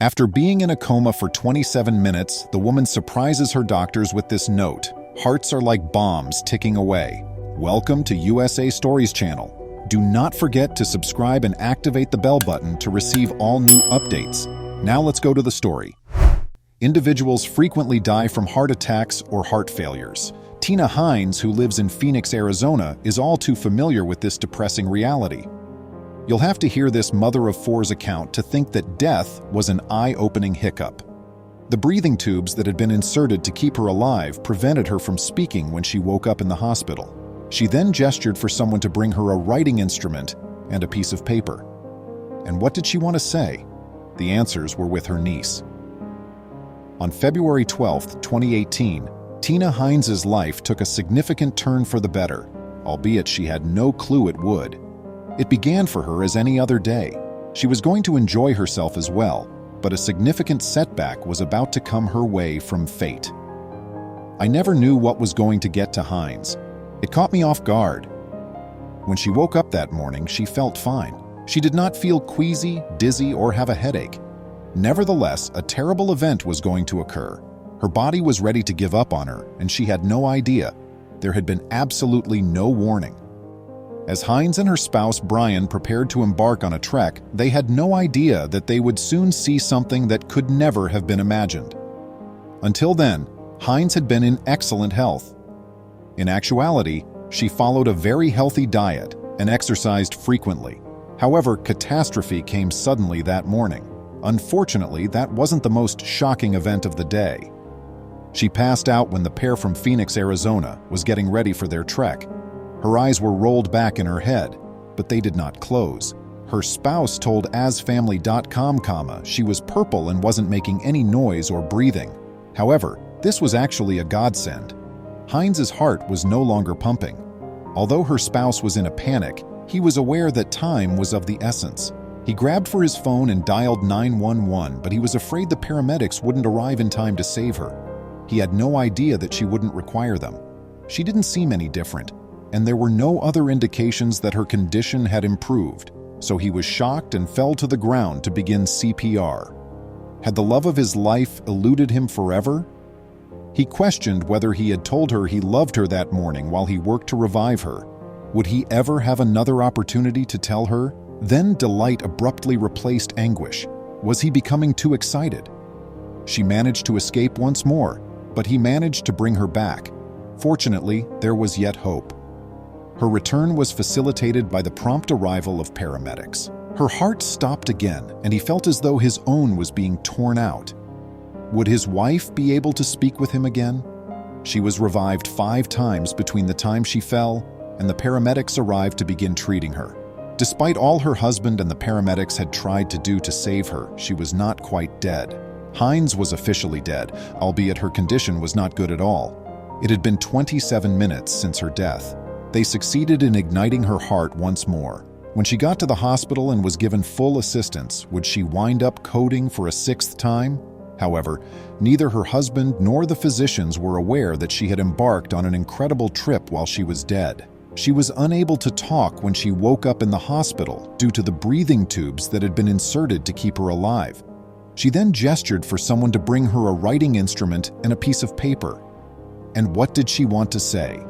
After being in a coma for 27 minutes, the woman surprises her doctors with this note: "Hearts are like bombs ticking away. Welcome to USA Stories channel. Do not forget to subscribe and activate the bell button to receive all new updates." Now let's go to the story. Individuals frequently die from heart attacks or heart failures. Tina Hines, who lives in Phoenix, Arizona, is all too familiar with this depressing reality. You'll have to hear this mother of four's account to think that death was an eye-opening hiccup. The breathing tubes that had been inserted to keep her alive prevented her from speaking when she woke up in the hospital. She then gestured for someone to bring her a writing instrument and a piece of paper. And what did she want to say? The answers were with her niece. On February 12, 2018, Tina Hines's life took a significant turn for the better, albeit she had no clue it would. It began for her as any other day. She was going to enjoy herself as well, but a significant setback was about to come her way from fate. I never knew what was going to get to Hines. It caught me off guard. When she woke up that morning, she felt fine. She did not feel queasy, dizzy, or have a headache. Nevertheless, a terrible event was going to occur. Her body was ready to give up on her, and she had no idea. There had been absolutely no warning. As Hines and her spouse Brian prepared to embark on a trek, they had no idea that they would soon see something that could never have been imagined. Until then, Hines had been in excellent health. In actuality, she followed a very healthy diet and exercised frequently. However, catastrophe came suddenly that morning. Unfortunately, that wasn't the most shocking event of the day. She passed out when the pair from Phoenix, Arizona, was getting ready for their trek. Her eyes were rolled back in her head, but they did not close. Her spouse told asfamily.com, she was purple and wasn't making any noise or breathing. However, this was actually a godsend. Hines's heart was no longer pumping. Although her spouse was in a panic, he was aware that time was of the essence. He grabbed for his phone and dialed 911, but he was afraid the paramedics wouldn't arrive in time to save her. He had no idea that she wouldn't require them. She didn't seem any different, and there were no other indications that her condition had improved, so he was shocked and fell to the ground to begin CPR. Had the love of his life eluded him forever? He questioned whether he had told her he loved her that morning while he worked to revive her. Would he ever have another opportunity to tell her? Then delight abruptly replaced anguish. Was he becoming too excited? She managed to escape once more, but he managed to bring her back. Fortunately, there was yet hope. Her return was facilitated by the prompt arrival of paramedics. Her heart stopped again, and he felt as though his own was being torn out. Would his wife be able to speak with him again? She was revived 5 times between the time she fell and the paramedics arrived to begin treating her. Despite all her husband and the paramedics had tried to do to save her, she was not quite dead. Hines was officially dead, albeit her condition was not good at all. It had been 27 minutes since her death. They succeeded in igniting her heart once more. When she got to the hospital and was given full assistance, would she wind up coding for a 6th time? However, neither her husband nor the physicians were aware that she had embarked on an incredible trip while she was dead. She was unable to talk when she woke up in the hospital due to the breathing tubes that had been inserted to keep her alive. She then gestured for someone to bring her a writing instrument and a piece of paper. And what did she want to say?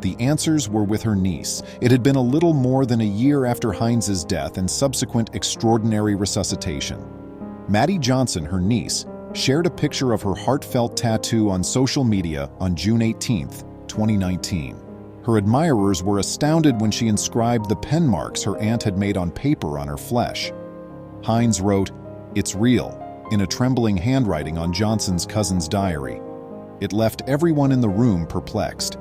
The answers were with her niece. It had been a little more than a year after Hines's death and subsequent extraordinary resuscitation. Maddie Johnson, her niece, shared a picture of her heartfelt tattoo on social media on June 18, 2019. Her admirers were astounded when she inscribed the pen marks her aunt had made on paper on her flesh. Hines wrote, "It's real," in a trembling handwriting on Johnson's cousin's diary. It left everyone in the room perplexed.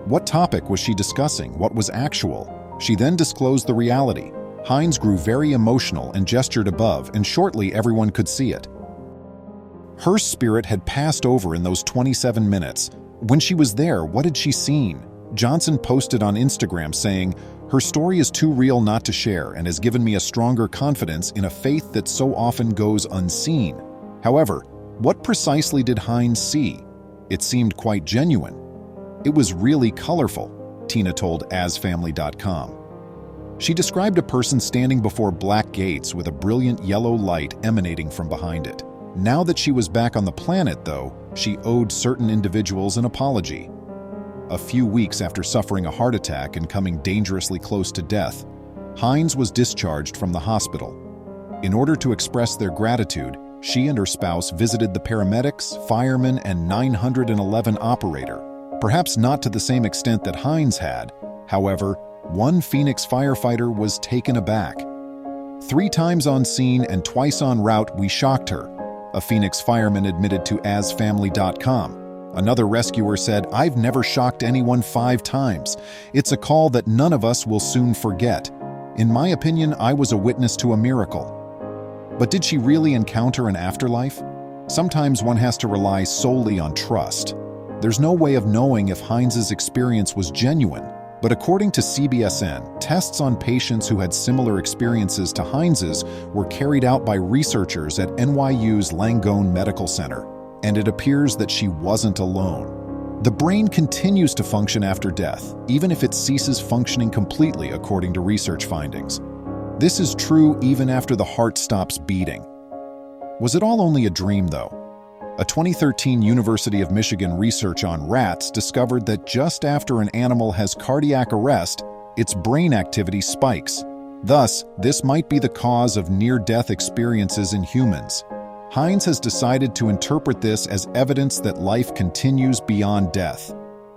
What topic was she discussing? What was actual? She then disclosed the reality. Hines grew very emotional and gestured above, and shortly everyone could see it. Her spirit had passed over in those 27 minutes. When she was there, what had she seen? Johnson posted on Instagram saying, "Her story is too real not to share and has given me a stronger confidence in a faith that so often goes unseen." However, what precisely did Hines see? It seemed quite genuine. It was really colorful, Tina told asfamily.com. She described a person standing before black gates with a brilliant yellow light emanating from behind it. Now that she was back on the planet, though, she owed certain individuals an apology. A few weeks after suffering a heart attack and coming dangerously close to death, Hines was discharged from the hospital. In order to express their gratitude, she and her spouse visited the paramedics, firemen, and 911 operator, perhaps not to the same extent that Hines had. However, one Phoenix firefighter was taken aback. 3 times on scene and twice en route, we shocked her, a Phoenix fireman admitted to AsFamily.com. Another rescuer said, "I've never shocked anyone 5 times. It's a call that none of us will soon forget. In my opinion, I was a witness to a miracle." But did she really encounter an afterlife? Sometimes one has to rely solely on trust. There's no way of knowing if Hines's experience was genuine, but according to CBSN, tests on patients who had similar experiences to Hines's were carried out by researchers at NYU's Langone Medical Center, and it appears that she wasn't alone. The brain continues to function after death, even if it ceases functioning completely, according to research findings. This is true even after the heart stops beating. Was it all only a dream, though? A 2013 University of Michigan research on rats discovered that just after an animal has cardiac arrest, its brain activity spikes. Thus, this might be the cause of near-death experiences in humans. Hines has decided to interpret this as evidence that life continues beyond death.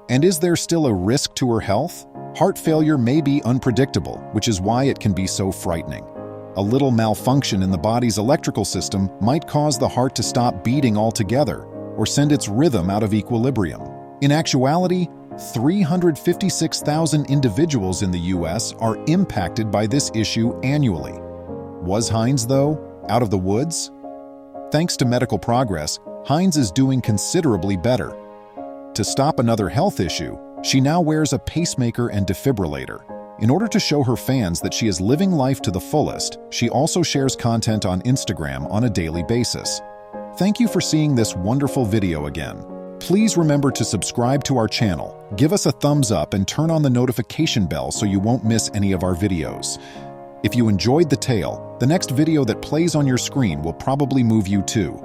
And is there still a risk to her health? Heart failure may be unpredictable, which is why it can be so frightening. A little malfunction in the body's electrical system might cause the heart to stop beating altogether or send its rhythm out of equilibrium. In actuality, 356,000 individuals in the U.S. are impacted by this issue annually. Was Hines, though, out of the woods? Thanks to medical progress, Hines is doing considerably better. To stop another health issue, she now wears a pacemaker and defibrillator. In order to show her fans that she is living life to the fullest, she also shares content on Instagram on a daily basis. Thank you for seeing this wonderful video again. Please remember to subscribe to our channel, give us a thumbs up, and turn on the notification bell so you won't miss any of our videos. If you enjoyed the tale, the next video that plays on your screen will probably move you too.